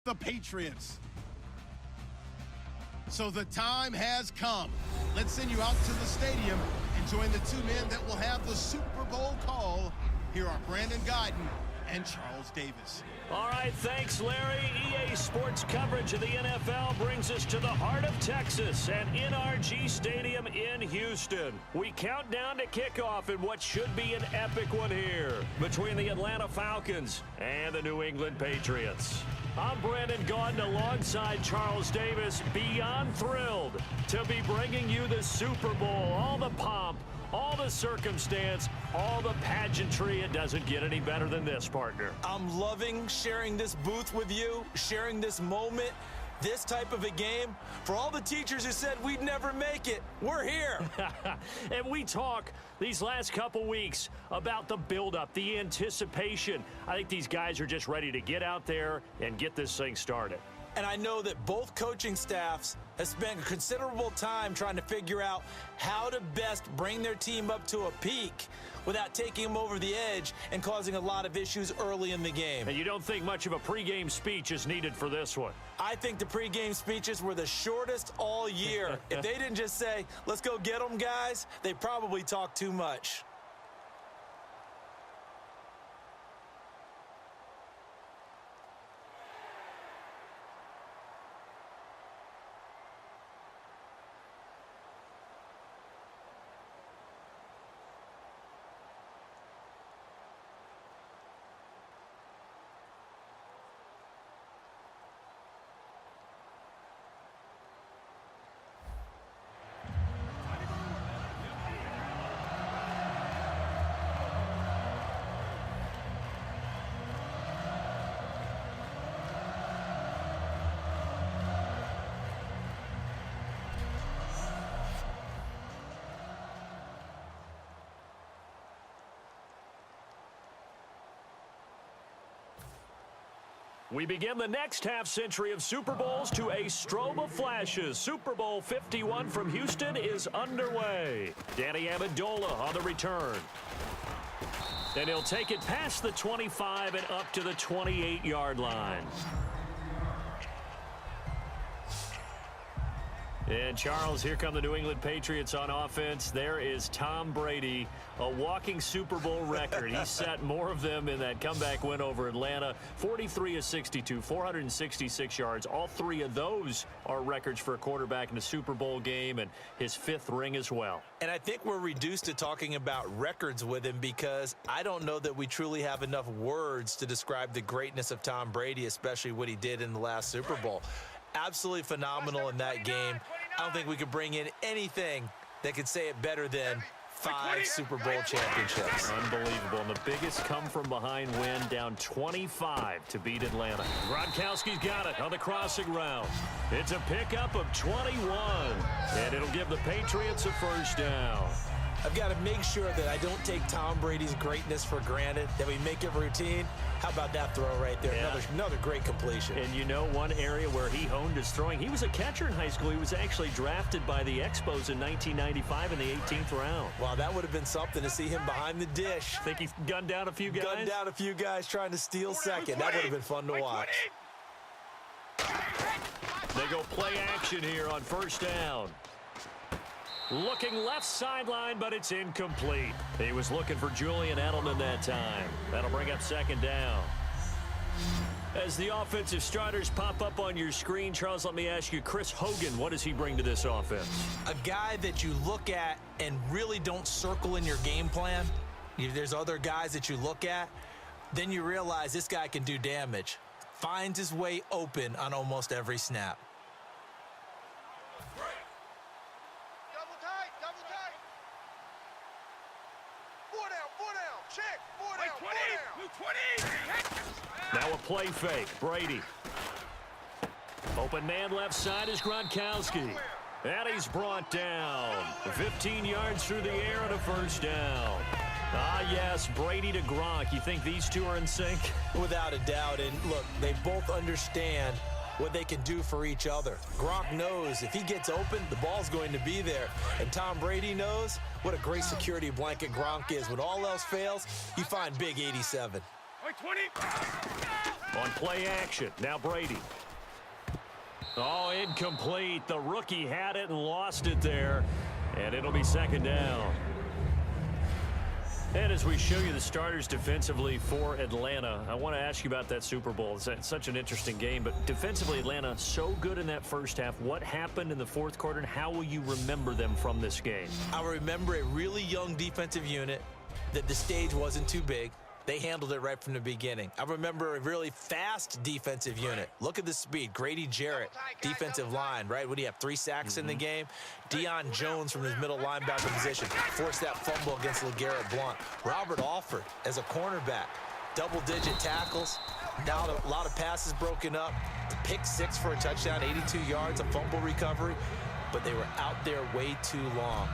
the Patriots. So the time has come. Let's send you out to the stadium and join the two men that will have the Super Bowl call. Here are Brandon Gaudin and Charles Davis. All right, thanks, Larry. EA Sports coverage of the NFL brings us to the heart of Texas at NRG Stadium in Houston. We count down to kickoff in what should be an epic one here between the Atlanta Falcons and the New England Patriots. I'm Brandon Gaudin alongside Charles Davis, beyond thrilled to be bringing you the Super Bowl, all the pomp, all the circumstance, all the pageantry. It doesn't get any better than this, partner. I'm loving sharing this booth with you, sharing this moment, this type of a game. For all the teachers who said we'd never make it, we're here. And we talk these last couple weeks about the buildup, the anticipation. I think these guys are just ready to get out there and get this thing started. And I know that both coaching staffs have spent considerable time trying to figure out how to best bring their team up to a peak without taking them over the edge and causing a lot of issues early in the game. And you don't think much of a pregame speech is needed for this one? I think the pregame speeches were the shortest all year. If they didn't just say, let's go get them, guys, they probably talked too much. We begin the next half-century of Super Bowls to a strobe of flashes. Super Bowl 51 from Houston is underway. Danny Amendola on the return. And he'll take it past the 25 and up to the 28-yard line. And, Charles, here come the New England Patriots on offense. There is Tom Brady, a walking Super Bowl record. He set more of them in that comeback win over Atlanta. 43 of 62, 466 yards. All three of those are records for a quarterback in a Super Bowl game, and his fifth ring as well. And I think we're reduced to talking about records with him because I don't know that we truly have enough words to describe the greatness of Tom Brady, especially what he did in the last Super Bowl. Absolutely phenomenal in that game. I don't think we could bring in anything that could say it better than 5 Super Bowl championships. Unbelievable. And the biggest come-from-behind win, down 25 to beat Atlanta. Gronkowski's got it on the crossing route. It's a pickup of 21, and it'll give the Patriots a first down. I've got to make sure that I don't take Tom Brady's greatness for granted, that we make it routine. How about that throw right there? Yeah. Another great completion. And you know one area where he honed his throwing, he was a catcher in high school. He was actually drafted by the Expos in 1995 in the 18th round. Wow, that would have been something to see him behind the dish. Think he's gunned down a few guys? Gunned down a few guys trying to steal second. That would have been fun to watch. They go play action here on first down. Looking left sideline, but it's incomplete. He was looking for Julian Edelman that time. That'll bring up second down. As the offensive starters pop up on your screen, Charles, let me ask you, Chris Hogan, what does he bring to this offense? A guy that you look at and really don't circle in your game plan. There's other guys that you look at. Then you realize this guy can do damage. Finds his way open on almost every snap. Now a play fake. Brady. Open man left side is Gronkowski. And he's brought down. 15 yards through the air and a first down. Ah, yes, Brady to Gronk. You think these two are in sync? Without a doubt. And look, they both understand what they can do for each other. Gronk knows if he gets open, the ball's going to be there. And Tom Brady knows what a great security blanket Gronk is. When all else fails, you find big 87. On play action, now Brady. Oh, incomplete. The rookie had it and lost it there. And it'll be second down. And as we show you the starters defensively for Atlanta, I want to ask you about that Super Bowl. It's such an interesting game, but defensively, Atlanta so good in that first half. What happened in the fourth quarter, and how will you remember them from this game? I remember a really young defensive unit that the stage wasn't too big. They handled it right from the beginning. I remember a really fast defensive unit. Look at the speed. Grady Jarrett, defensive line, right? What do you have, 3 sacks in the game? Deion Jones from his middle linebacker position forced that fumble against LeGarrette Blount. Robert Alford as a cornerback, double-digit tackles. Now a lot of passes broken up. The pick 6 for a touchdown, 82 yards, a fumble recovery. But they were out there way too long.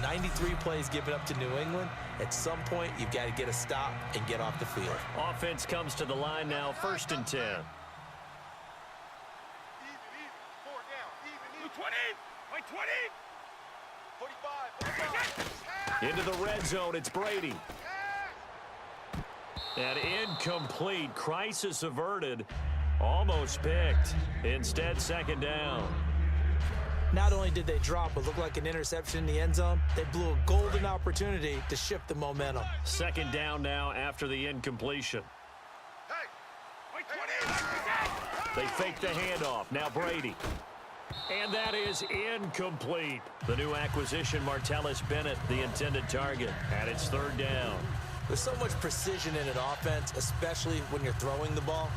93 plays given up to New England. At some point, you've got to get a stop and get off the field. Offense comes to the line now, 1st and 10. 20. Into the red zone, it's Brady. And incomplete. Crisis averted. Almost picked. Instead, second down. Not only did they drop what looked like an interception in the end zone, they blew a golden opportunity to shift the momentum. Second down now after the incompletion. They fake the handoff. Now Brady. And that is incomplete. The new acquisition, Martellus Bennett, the intended target. And it's third down. There's so much precision in an offense, especially when you're throwing the ball.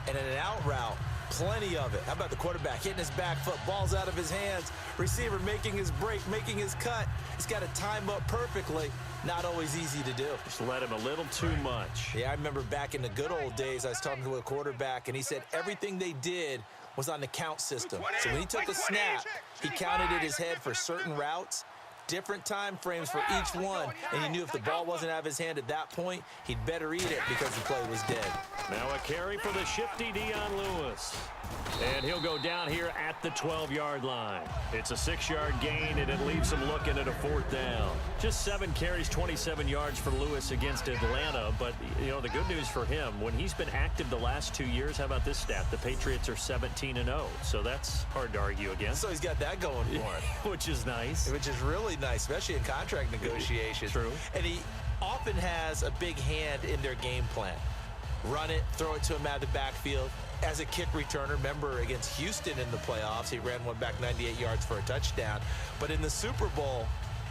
And in an out route, plenty of it. How about the quarterback hitting his back foot, ball's out of his hands, receiver making his break, making his cut. He's got to time up perfectly. Not always easy to do. Just let him a little too much. Yeah, I remember back in the good old days, I was talking to a quarterback, and he said everything they did was on the count system. So when he took a snap, he counted in his head for certain routes, different time frames for each one, and he knew if the ball wasn't out of his hand at that point, he'd better eat it because the play was dead. Now a carry for the shifty Dion Lewis. And he'll go down here at the 12-yard line. It's a 6-yard gain, and it leaves him looking at a 4th down. Just 7 carries, 27 yards for Lewis against Atlanta. But, you know, the good news for him, when he's been active the last 2 years, how about this stat? The Patriots are 17-0, so that's hard to argue against. So he's got that going for him. Which is nice. Which is really nice, especially in contract negotiations. True. And he often has a big hand in their game plan. Run it, throw it to him out of the backfield. As a kick returner, remember against Houston in the playoffs, he ran one back 98 yards for a touchdown. But in the Super Bowl,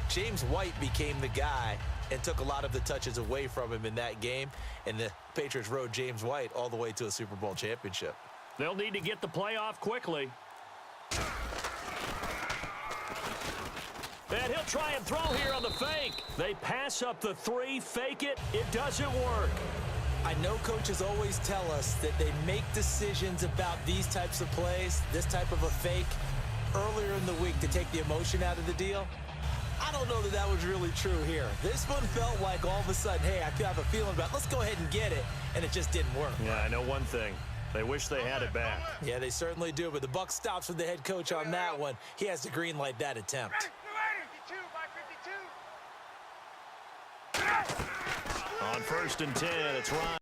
James White became the guy and took a lot of the touches away from him in that game. And the Patriots rode James White all the way to a Super Bowl championship. They'll need to get the play off quickly. And he'll try and throw here on the fake. They pass up the 3, fake it. It doesn't work. I know coaches always tell us that they make decisions about these types of plays, this type of a fake, earlier in the week to take the emotion out of the deal. I don't know that that was really true here. This one felt like all of a sudden, hey, I have a feeling about, let's go ahead and get it, and it just didn't work. Yeah, I know one thing. They wish they had it back. Yeah, they certainly do, but the buck stops with the head coach on that one. He has to green light that attempt. On 1st and 10, it's Ryan.